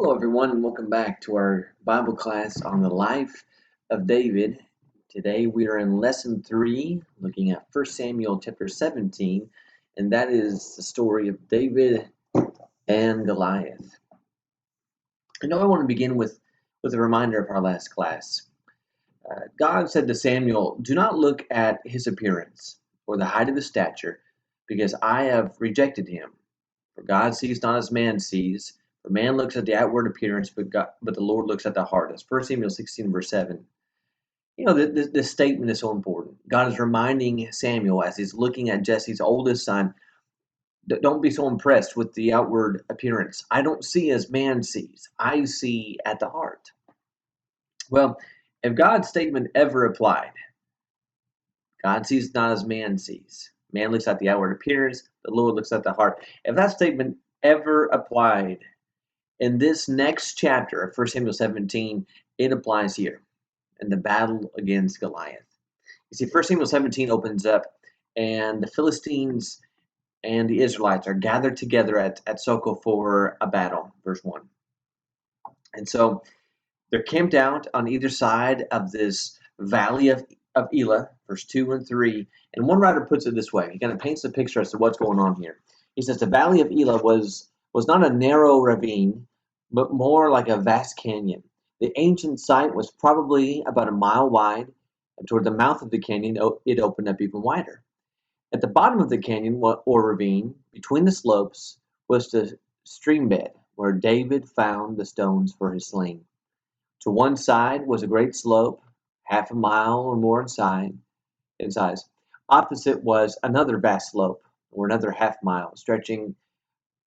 Hello, everyone, and welcome back to our Bible class on the life of David. Today we are in lesson 3, looking at 1 Samuel chapter 17, and that is the story of David and Goliath. I want to begin with a reminder of our last class. God said to Samuel, "Do not look at his appearance or the height of his stature, because I have rejected him. For God sees not as man sees. For man looks at the outward appearance, but the Lord looks at the heart." That's 1 Samuel 16, verse 7. This statement is so important. God is reminding Samuel as he's looking at Jesse's oldest son, don't be so impressed with the outward appearance. I don't see as man sees. I see at the heart. Well, if God's statement ever applied, God sees not as man sees. Man looks at the outward appearance, the Lord looks at the heart. If that statement ever applied in this next chapter of 1 Samuel 17, it applies here in the battle against Goliath. You see, 1 Samuel 17 opens up, and the Philistines and the Israelites are gathered together at Soko for a battle, verse 1. And so they're camped out on either side of this valley of Elah, verse 2 and 3. And one writer puts it this way. He kind of paints the picture as to what's going on here. He says the valley of Elah was not a narrow ravine, but more like a vast canyon. The ancient site was probably about a mile wide, and toward the mouth of the canyon, it opened up even wider. At the bottom of the canyon, or ravine, between the slopes, was the stream bed where David found the stones for his sling. To one side was a great slope, half a mile or more in size. Opposite was another vast slope, or another half mile, stretching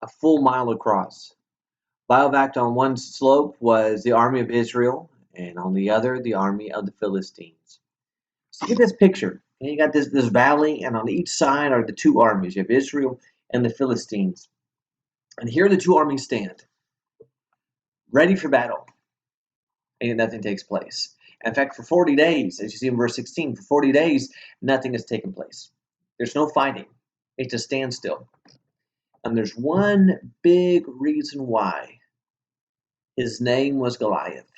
a full mile across. Bivouacked on one slope was the army of Israel, and on the other, the army of the Philistines. So get this picture. You got this valley, and on each side are the two armies. You have Israel and the Philistines. And here the two armies stand, ready for battle, and nothing takes place. In fact, for 40 days, as you see in verse 16, for 40 days, nothing has taken place. There's no fighting. It's a standstill. And there's one big reason why. His name was Goliath.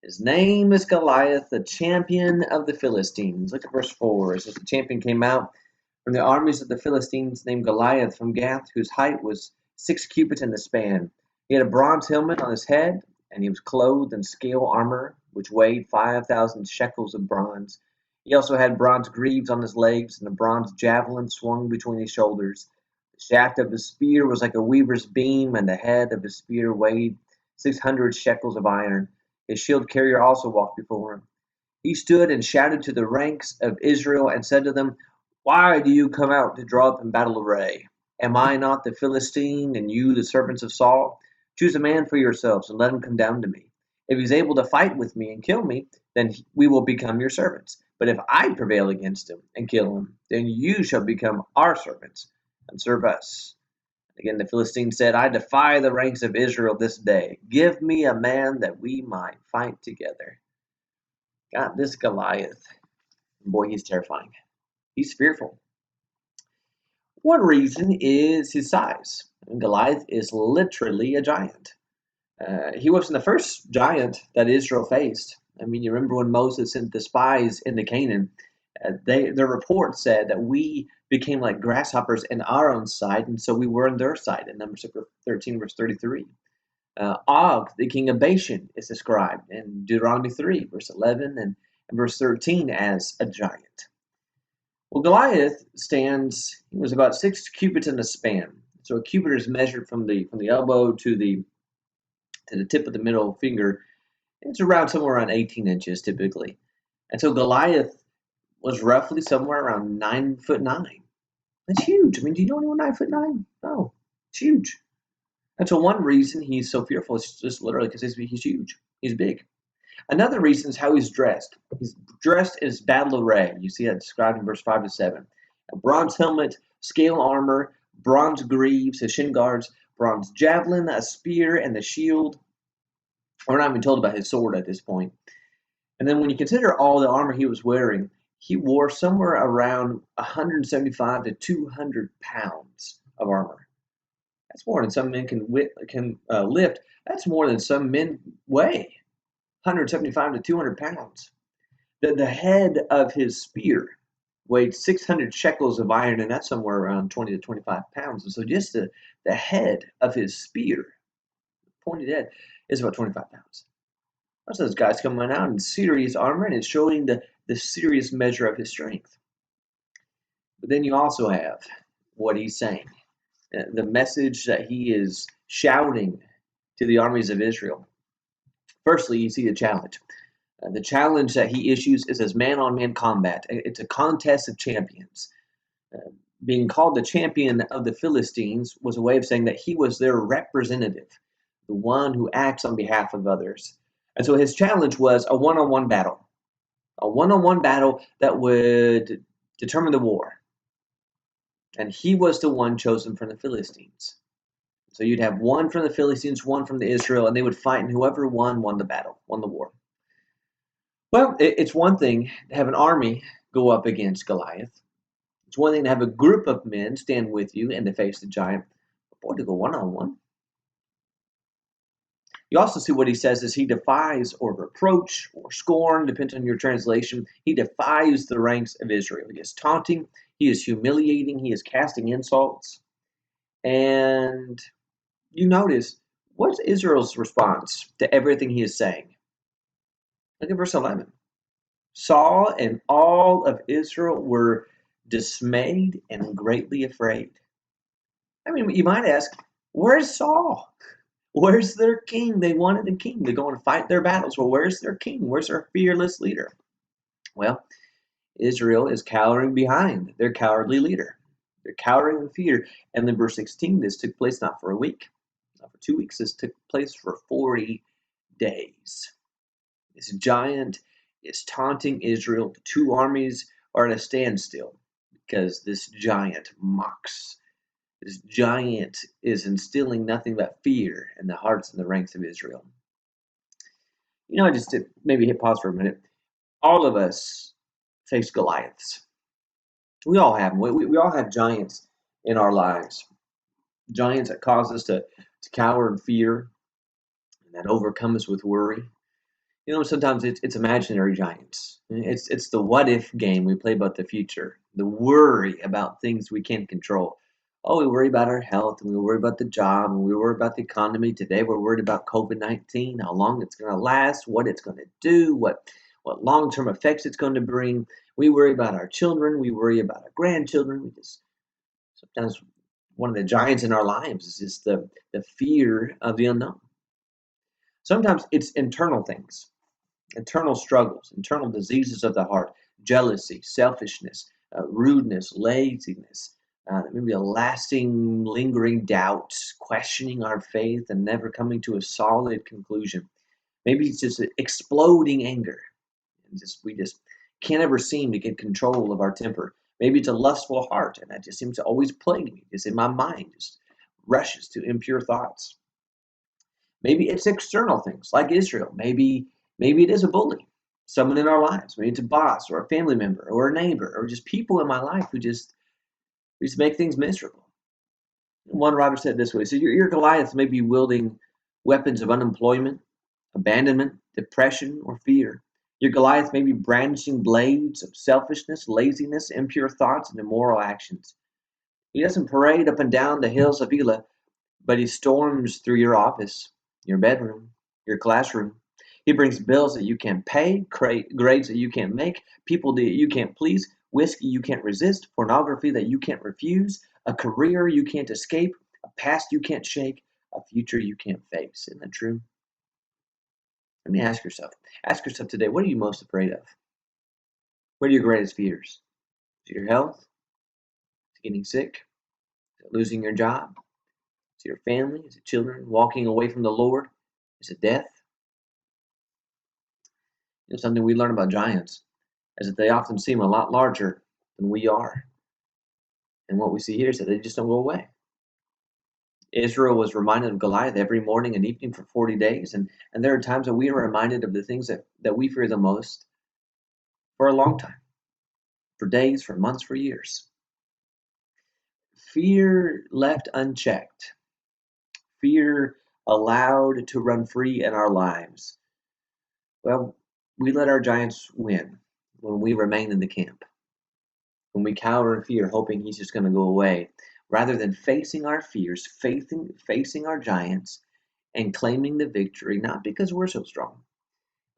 His name is Goliath, the champion of the Philistines. Look at verse 4. It says, the champion came out from the armies of the Philistines named Goliath from Gath, whose height was 6 cubits in the span. He had a bronze helmet on his head, and he was clothed in scale armor, which weighed 5,000 shekels of bronze. He also had bronze greaves on his legs, and a bronze javelin swung between his shoulders. The shaft of his spear was like a weaver's beam, and the head of his spear weighed 600 shekels of iron. His shield carrier also walked before him. He stood and shouted to the ranks of Israel and said to them, "Why do you come out to draw up in battle array? Am I not the Philistine, and you the servants of Saul? Choose a man for yourselves and let him come down to me. If he's able to fight with me and kill me, then we will become your servants. But if I prevail against him and kill him, then you shall become our servants and serve us." Again, the Philistine said, "I defy the ranks of Israel this day. Give me a man that we might fight together." God, this Goliath, boy, he's terrifying. He's fearful. One reason is his size. Goliath is literally a giant. He wasn't the first giant that Israel faced. I mean, you remember when Moses sent the spies into Canaan, their report said that we became like grasshoppers in our own sight, and so we were in their sight, in Numbers 13, verse 33. Og, the king of Bashan, is described in Deuteronomy 3, verse 11, and verse 13 as a giant. Well, Goliath he was about 6 cubits in the span. So a cubit is measured from the elbow to the tip of the middle finger. It's around somewhere around 18 inches typically. And so Goliath was roughly somewhere around 9'9". That's huge. I mean, do you know anyone 9'9"? No, it's huge. And so one reason he's so fearful is just literally because he's huge. He's big. Another reason is how he's dressed. He's dressed as battle array. You see that described in verse 5 to 7. A bronze helmet, scale armor, bronze greaves, his shin guards, bronze javelin, a spear, and the shield. We're not even told about his sword at this point. And then when you consider all the armor he was wearing, he wore somewhere around 175 to 200 pounds of armor. That's more than some men can lift. That's more than some men weigh, 175 to 200 pounds. The head of his spear weighed 600 shekels of iron, and that's somewhere around 20 to 25 pounds. And so just the head of his spear, pointed head, is about 25 pounds. That's those guys coming out in serious armor, and it's showing the serious measure of his strength. But then you also have what he's saying, the message that he is shouting to the armies of Israel. Firstly, you see the challenge. The challenge that he issues is as man-on-man combat. It's a contest of champions. Uh, Being called the champion of the Philistines was a way of saying that he was their representative, the one who acts on behalf of others. And so his challenge was a one-on-one battle that would determine the war. And he was the one chosen from the Philistines. So you'd have one from the Philistines, one from the Israel, and they would fight, and whoever won the battle, won the war. Well, it's one thing to have an army go up against Goliath. It's one thing to have a group of men stand with you and to face the giant. But boy, to go one on one. You also see what he says is he defies or reproach or scorn, depends on your translation. He defies the ranks of Israel. He is taunting, he is humiliating, he is casting insults. And you notice, what's Israel's response to everything he is saying? Look at verse 11. Saul and all of Israel were dismayed and greatly afraid. I mean, you might ask, where's Saul? Where's their king? They wanted a king. They're going to fight their battles. Well, where's their king? Where's their fearless leader? Well, Israel is cowering behind their cowardly leader. They're cowering in fear. And then verse 16, this took place not for a week, not for 2 weeks. This took place for 40 days. This giant is taunting Israel. The two armies are at a standstill because this giant mocks. This giant is instilling nothing but fear in the hearts and the ranks of Israel. I just maybe hit pause for a minute. All of us face Goliaths. We all have them. We all have giants in our lives. Giants that cause us to cower in fear and that overcome us with worry. Sometimes it's imaginary giants. It's the what if game we play about the future, the worry about things we can't control. Oh, we worry about our health, and we worry about the job, and we worry about the economy. Today, we're worried about COVID-19, how long it's going to last, what it's going to do, what long-term effects it's going to bring. We worry about our children. We worry about our grandchildren. Sometimes one of the giants in our lives is just the fear of the unknown. Sometimes it's internal things. Internal struggles, internal diseases of the heart, jealousy, selfishness, rudeness, laziness, maybe a lasting, lingering doubt, questioning our faith and never coming to a solid conclusion. Maybe it's just an exploding anger. And we just can't ever seem to get control of our temper. Maybe it's a lustful heart, and that just seems to always plague me. Just in my mind, just rushes to impure thoughts. Maybe it's external things like Israel. Maybe it is a bully, someone in our lives. Maybe it's a boss or a family member or a neighbor or just people in my life who just make things miserable. One writer said it this way: so your Goliath may be wielding weapons of unemployment, abandonment, depression, or fear. Your Goliath may be brandishing blades of selfishness, laziness, impure thoughts, and immoral actions. He doesn't parade up and down the hills of Elah, but he storms through your office, your bedroom, your classroom. He brings bills that you can't pay, grades that you can't make, people that you can't please, whiskey you can't resist, pornography that you can't refuse, a career you can't escape, a past you can't shake, a future you can't face. Isn't that true? Let me ask yourself. Ask yourself today, what are you most afraid of? What are your greatest fears? Is it your health? Is it getting sick? Is it losing your job? Is it your family? Is it children walking away from the Lord? Is it death? Something we learn about giants is that they often seem a lot larger than we are. And what we see here is that they just don't go away. Israel was reminded of Goliath every morning and evening for 40 days. And there are times that we are reminded of the things that we fear the most for a long time, for days, for months, for years. Fear left unchecked fear allowed to run free in our lives? Well, we let our giants win when we remain in the camp, when we cower in fear, hoping he's just going to go away, rather than facing our fears, facing our giants, and claiming the victory, not because we're so strong.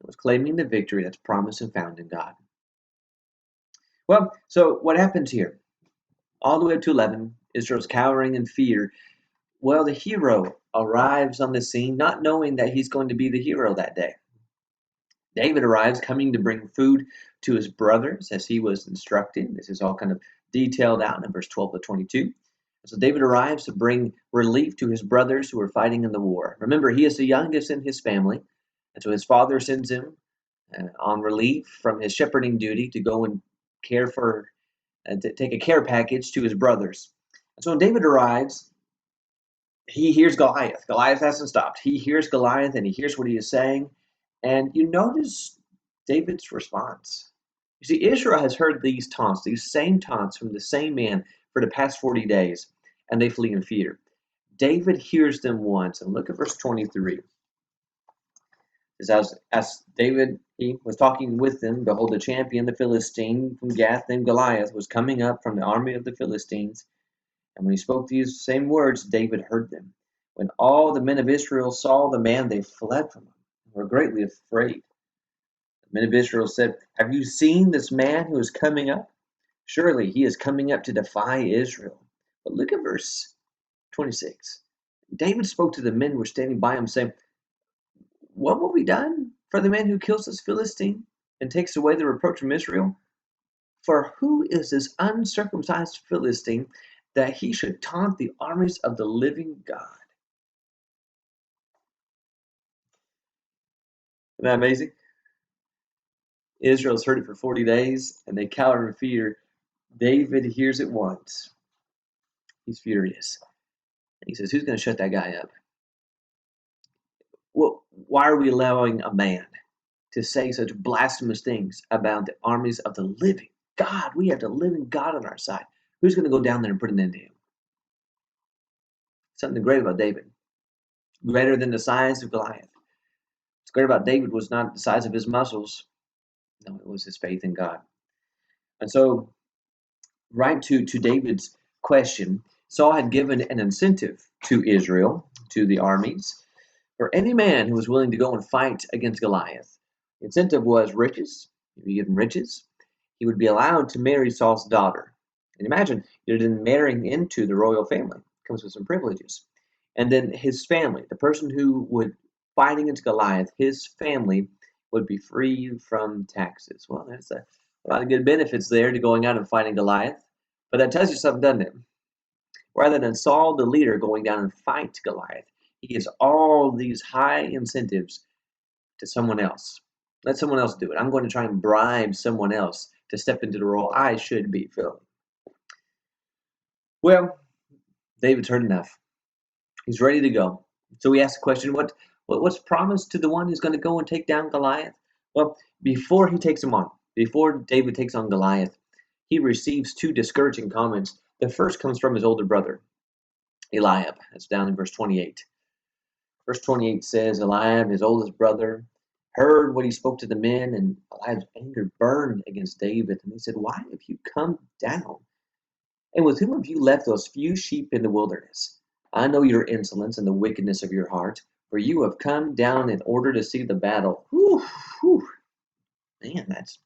It was claiming the victory that's promised and found in God. Well, so what happens here? All the way up to 11, Israel's cowering in fear. Well, the hero arrives on the scene not knowing that he's going to be the hero that day. David arrives coming to bring food to his brothers as he was instructed. This is all kind of detailed out in verse 12 to 22. So David arrives to bring relief to his brothers who are fighting in the war. Remember, he is the youngest in his family, and so his father sends him on relief from his shepherding duty to go and care for and to take a care package to his brothers. And so when David arrives, he hears Goliath. Goliath hasn't stopped. He hears Goliath and he hears what he is saying. And you notice David's response. You see, Israel has heard these taunts, these same taunts from the same man for the past 40 days, and they flee in fear. David hears them once, and look at verse 23. As David he was talking with them, behold, the champion, the Philistine from Gath named Goliath, was coming up from the army of the Philistines. And when he spoke these same words, David heard them. When all the men of Israel saw the man, they fled from him and were greatly afraid. The men of Israel said, have you seen this man who is coming up? Surely he is coming up to defy Israel. But look at verse 26. David spoke to the men who were standing by him, saying, what will be done for the man who kills this Philistine and takes away the reproach from Israel? For who is this uncircumcised Philistine that he should taunt the armies of the living God? Isn't that amazing? Israel's heard it for 40 days and they cower in fear. David hears it once. He's furious. And he says, who's going to shut that guy up? Well, why are we allowing a man to say such blasphemous things about the armies of the living God? We have the living God on our side. Who's going to go down there and put an end to him? Something great about David. Greater than the size of Goliath. What's great about David was not the size of his muscles. No, it was his faith in God. And so, right to David's question, Saul had given an incentive to Israel, to the armies, for any man who was willing to go and fight against Goliath. The incentive was riches. If you give him riches, he would be allowed to marry Saul's daughter. And imagine, you're then marrying into the royal family. It comes with some privileges. And then his family, the person who would fight against Goliath, his family would be free from taxes. Well, there's a lot of good benefits there to going out and fighting Goliath. But that tells you something, doesn't it? Rather than Saul, the leader, going down and fight Goliath, he gives all these high incentives to someone else. Let someone else do it. I'm going to try and bribe someone else to step into the role I should be filling. Well, David's heard enough. He's ready to go. So he asks the question, what's promised to the one who's going to go and take down Goliath? Well, before he takes him on, before David takes on Goliath, he receives two discouraging comments. The first comes from his older brother, Eliab. That's down in verse 28. Verse 28 says, Eliab, his oldest brother, heard what he spoke to the men, and Eliab's anger burned against David. And he said, why have you come down? And with whom have you left those few sheep in the wilderness? I know your insolence and the wickedness of your heart, for you have come down in order to see the battle. Whew, whew. Man, that's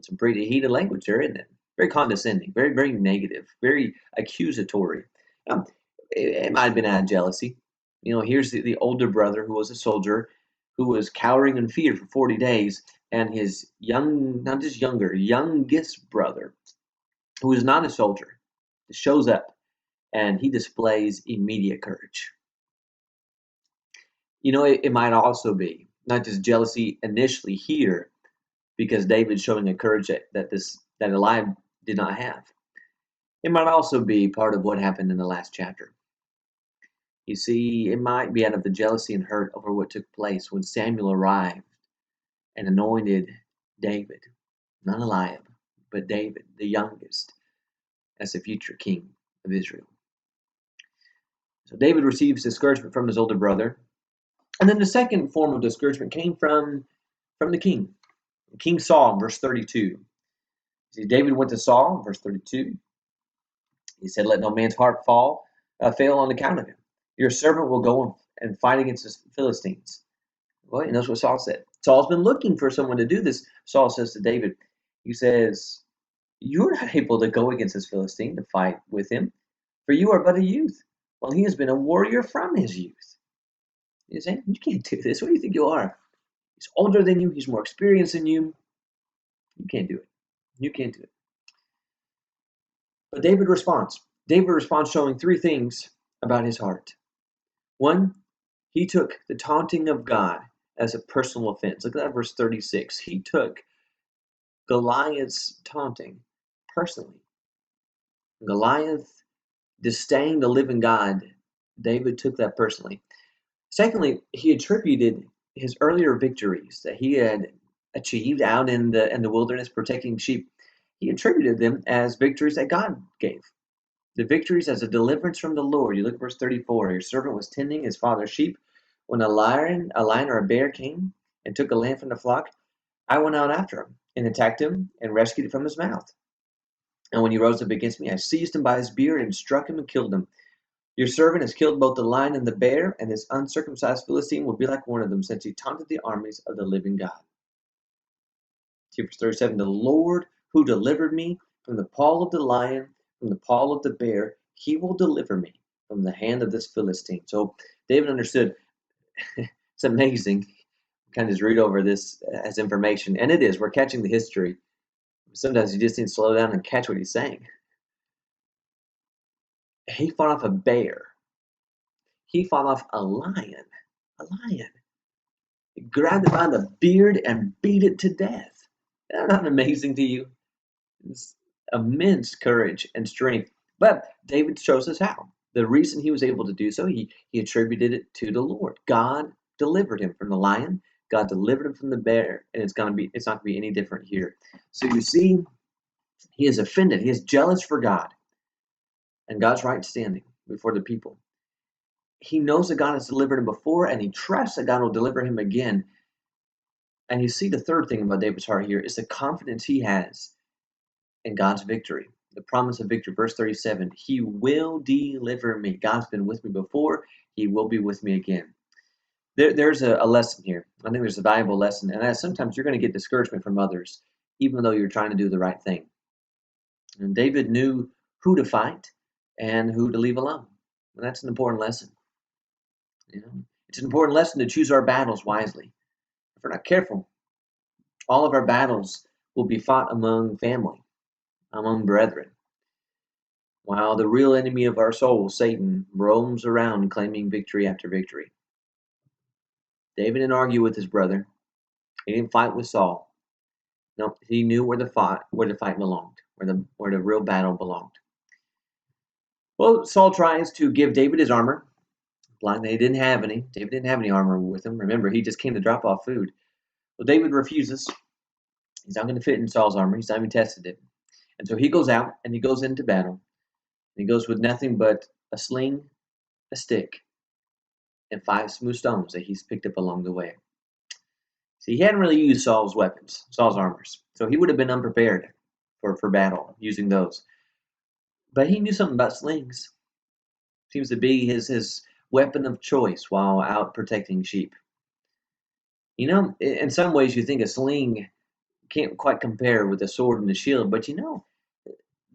some pretty heated language there, isn't it? Very condescending, very, very negative, very accusatory. It might have been out of jealousy. Here's the older brother who was a soldier, who was cowering in fear for 40 days, and his youngest brother, who is not a soldier, shows up, and he displays immediate courage. It might also be not just jealousy initially here, because David's showing a courage that Eliab did not have. It might also be part of what happened in the last chapter. You see, it might be out of the jealousy and hurt over what took place when Samuel arrived and anointed David, not Eliab, but David, the youngest, as the future king of Israel. So David receives discouragement from his older brother. And then the second form of discouragement came from the king. King Saul, verse 32. See, David went to Saul, verse 32. He said, "Let no man's heart fail on account of him. Your servant will go and fight against the Philistines." Well, and that's what Saul said. Saul's been looking for someone to do this. Saul says to David, he says, "You're not able to go against this Philistine to fight with him, for you are but a youth, while he has been a warrior from his youth." He's saying, "You can't do this. What do you think you are? He's older than you. He's more experienced than you. You can't do it. You can't do it." But David responds. David responds showing three things about his heart. One, he took the taunting of God as a personal offense. Look at that verse 36. He took Goliath's taunting personally. Goliath disdained the living God. David took that personally. Secondly, he attributed his earlier victories that he had achieved out in the wilderness protecting sheep. He attributed them as victories that God gave. The victories as a deliverance from the Lord. You look at verse 34. Your servant was tending his father's sheep. When a lion or a bear came and took a lamb from the flock, I went out after him and attacked him and rescued it from his mouth. And when he rose up against me, I seized him by his beard and struck him and killed him. Your servant has killed both the lion and the bear, and this uncircumcised Philistine will be like one of them, since he taunted the armies of the living God. See verse 37. The Lord who delivered me from the paw of the lion, from the paw of the bear, he will deliver me from the hand of this Philistine. So David understood. It's amazing. Kind of just read over this as information, and it is. We're catching the history. Sometimes you just need to slow down and catch what he's saying. He fought off a bear. He fought off a lion. A lion. He grabbed it by the beard and beat it to death. Isn't that amazing to you? It's immense courage and strength. But David shows us how. The reason he was able to do so, he attributed it to the Lord. God delivered him from the lion. God delivered him from the bear, and it's not going to be any different here. So you see, he is offended. He is jealous for God and God's right standing before the people. He knows that God has delivered him before, and he trusts that God will deliver him again. And you see the third thing about David's heart here is the confidence he has in God's victory. The promise of victory, verse 37, he will deliver me. God's been with me before. He will be with me again. There's a lesson here. I think there's a valuable lesson. And that sometimes you're going to get discouragement from others, even though you're trying to do the right thing. And David knew who to fight and who to leave alone. And that's an important lesson. It's an important lesson to choose our battles wisely. If we're not careful, all of our battles will be fought among family, among brethren, while the real enemy of our soul, Satan, roams around claiming victory after victory. David didn't argue with his brother. He didn't fight with Saul. No, he knew where the fight belonged, where the real battle belonged. Well, Saul tries to give David his armor. They didn't have any. David didn't have any armor with him. Remember, he just came to drop off food. Well, David refuses. He's not going to fit in Saul's armor. He's not even tested it. And so he goes out and he goes into battle. And he goes with nothing but a sling, a stick, and 5 smooth stones that he's picked up along the way. See, he hadn't really used Saul's weapons, Saul's armors. So he would have been unprepared for battle using those. But he knew something about slings. Seems to be his weapon of choice while out protecting sheep. In some ways you think a sling can't quite compare with a sword and a shield, but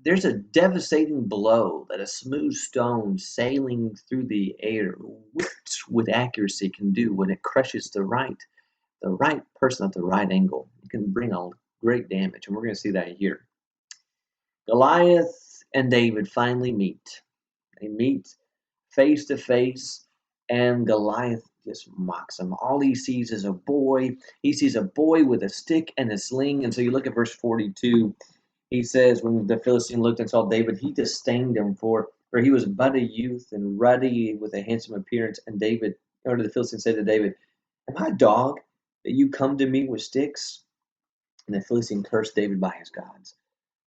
there's a devastating blow that a smooth stone sailing through the air whipped with accuracy can do when it crushes the right person at the right angle. It can bring a great damage, and we're going to see that here. Goliath and David finally meet. They meet face to face, and Goliath just mocks him. All he sees is a boy. He sees a boy with a stick and a sling. And so you look at verse 42. He says, when the Philistine looked and saw David, he disdained him, for he was but a youth and ruddy with a handsome appearance. And the Philistine said to David, "Am I a dog that you come to me with sticks?" And the Philistine cursed David by his gods.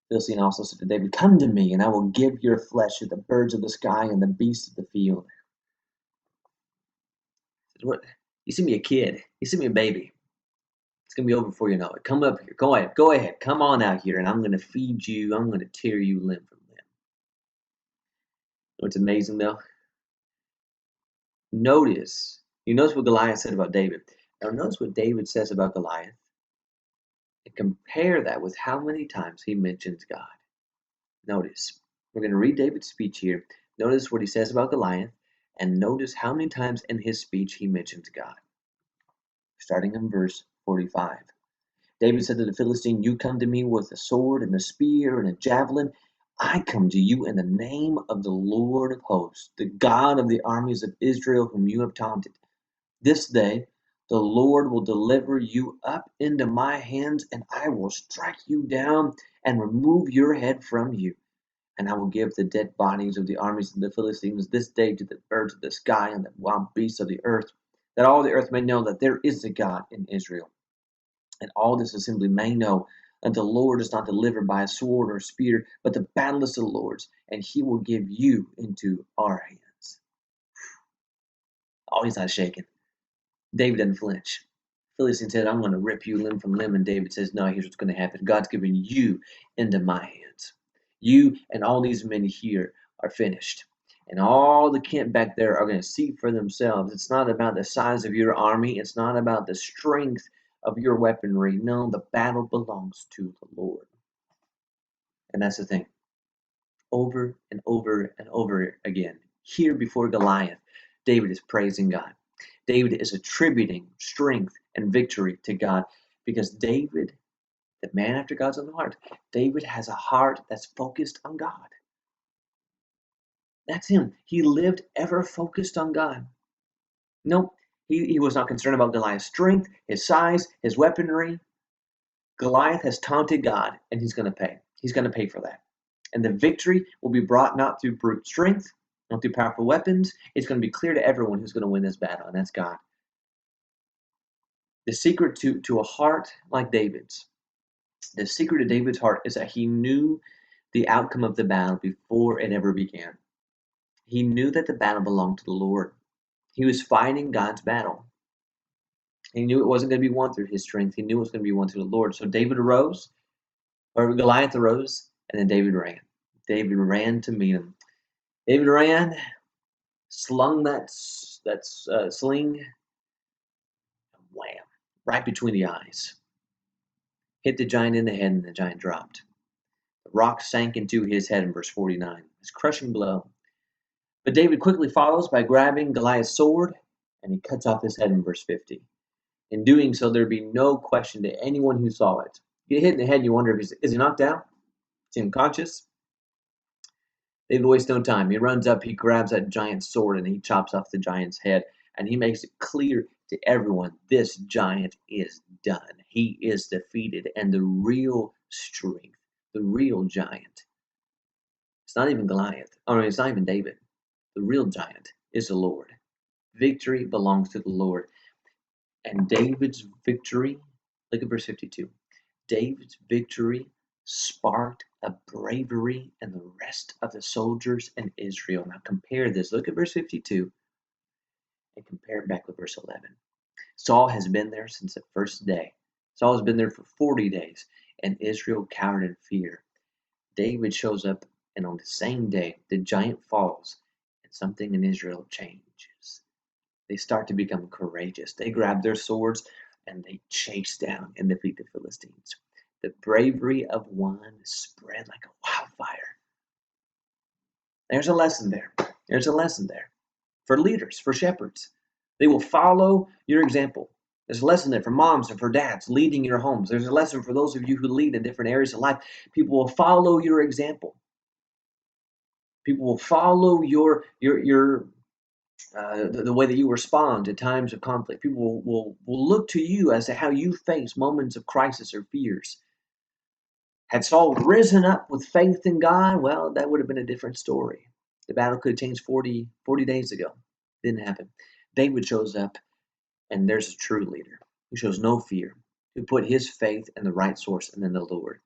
The Philistine also said to David, "Come to me, and I will give your flesh to the birds of the sky and the beasts of the field." What? You see me a kid. You see me a baby. It's going to be over before you know it. Come up here. Go ahead. Go ahead. Come on out here, and I'm going to feed you. I'm going to tear you limb from limb. What's amazing, though? Notice. You notice what Goliath said about David. Now, notice what David says about Goliath. And compare that with how many times he mentions God. Notice. We're going to read David's speech here. Notice what he says about Goliath. And notice how many times in his speech he mentions God. Starting in verse 45. David said to the Philistine, "You come to me with a sword and a spear and a javelin. I come to you in the name of the Lord of hosts, the God of the armies of Israel, whom you have taunted. This day the Lord will deliver you up into my hands, and I will strike you down and remove your head from you. And I will give the dead bodies of the armies of the Philistines this day to the birds of the sky and the wild beasts of the earth, that all the earth may know that there is a God in Israel. And all this assembly may know that the Lord is not delivered by a sword or a spear, but the battle is the Lord's, and he will give you into our hands." Oh, he's not shaking. David doesn't flinch. Philistine said, "I'm going to rip you limb from limb." And David says, "No, here's what's going to happen. God's giving you into my hands. You and all these men here are finished. And all the camp back there are going to see for themselves. It's not about the size of your army. It's not about the strength of your weaponry. No, the battle belongs to the Lord." And that's the thing. Over and over and over again, here before Goliath, David is praising God. David is attributing strength and victory to God because David, the man after God's own heart, David has a heart that's focused on God. That's him. He lived ever focused on God. Nope, he was not concerned about Goliath's strength, his size, his weaponry. Goliath has taunted God, and he's going to pay. He's going to pay for that. And the victory will be brought not through brute strength, not through powerful weapons. It's going to be clear to everyone who's going to win this battle, and that's God. The secret to a heart like David's, the secret of David's heart is that he knew the outcome of the battle before it ever began. He knew that the battle belonged to the Lord. He was fighting God's battle. He knew it wasn't going to be won through his strength. He knew it was going to be won through the Lord. So David arose, or Goliath arose, and then David ran. David ran to meet him. David ran, slung that sling, wham, right between the eyes. Hit the giant in the head, and the giant dropped. The rock sank into his head in verse 49. His crushing blow. But David quickly follows by grabbing Goliath's sword, and he cuts off his head in verse 50. In doing so, there'd be no question to anyone who saw it. You get hit in the head, you wonder if is he knocked out? Is he unconscious? David wastes no time. He runs up, he grabs that giant sword, and he chops off the giant's head. And he makes it clear to everyone, this giant is done. He is defeated. And the real strength, the real giant, it's not even Goliath. Oh, no, it's not even David. The real giant is the Lord. Victory belongs to the Lord. And David's victory, look at verse 52. David's victory sparked a bravery in the rest of the soldiers in Israel. Now compare this. Look at verse 52 and compare it back with verse 11. Saul has been there since the first day. Saul has been there for 40 days, and Israel cowered in fear. David shows up, and on the same day, the giant falls, and something in Israel changes. They start to become courageous. They grab their swords, and they chase down and defeat the Philistines. The bravery of one spread like a wildfire. There's a lesson there. There's a lesson there for leaders, for shepherds. They will follow your example. There's a lesson there for moms and for dads leading your homes. There's a lesson for those of you who lead in different areas of life. People will follow your example. People will follow the way that you respond to times of conflict. People will look to you as to how you face moments of crisis or fears. Had Saul risen up with faith in God, well, that would have been a different story. The battle could have changed 40 days ago. Didn't happen. David shows up, and there's a true leader who shows no fear, who put his faith in the right source and in the Lord.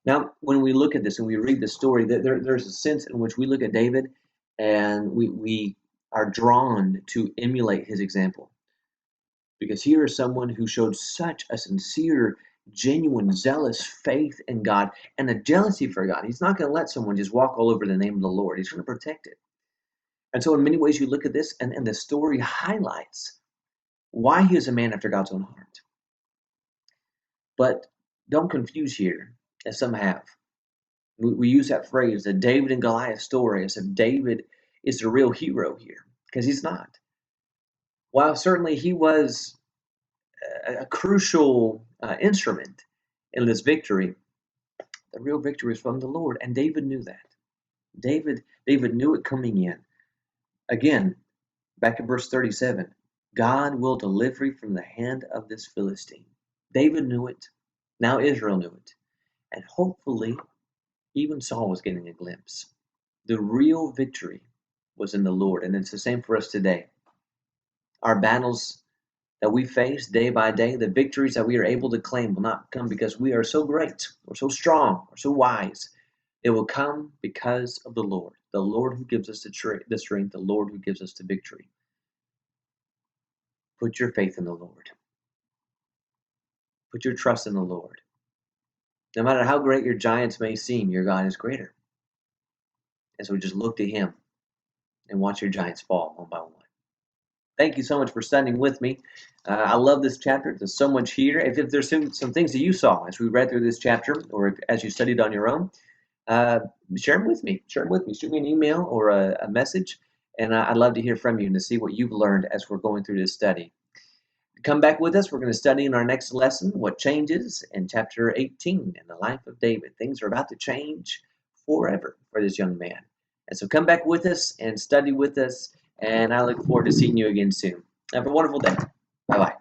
Now, when we look at this and we read the story, there's a sense in which we look at David and we are drawn to emulate his example. Because here is someone who showed such a sincere, genuine, zealous faith in God and a jealousy for God. He's not going to let someone just walk all over the name of the Lord. He's going to protect it. And so in many ways you look at this and the story highlights why he is a man after God's own heart. But don't confuse here, as some have. We use that phrase, the David and Goliath story, as if David is the real hero here, because he's not. While certainly he was a crucial instrument in this victory, the real victory is from the Lord, and David knew that. David knew it coming in. Again, back in verse 37, God will deliver you from the hand of this Philistine. David knew it. Now Israel knew it. And hopefully, even Saul was getting a glimpse. The real victory was in the Lord, and it's the same for us today. Our battles that we face day by day, the victories that we are able to claim will not come because we are so great, or so strong, or so wise. It will come because of the Lord who gives us the strength, the Lord who gives us the victory. Put your faith in the Lord. Put your trust in the Lord. No matter how great your giants may seem, your God is greater. And so just look to him and watch your giants fall one by one. Thank you so much for studying with me. I love this chapter. There's so much here. If there's some things that you saw as we read through this chapter, or as you studied on your own, share them with me. Share them with me. Shoot me an email or a message, and I'd love to hear from you and to see what you've learned as we're going through this study. Come back with us. We're going to study in our next lesson what changes in chapter 18 in the life of David. Things are about to change forever for this young man. And so come back with us and study with us. And I look forward to seeing you again soon. Have a wonderful day. Bye-bye.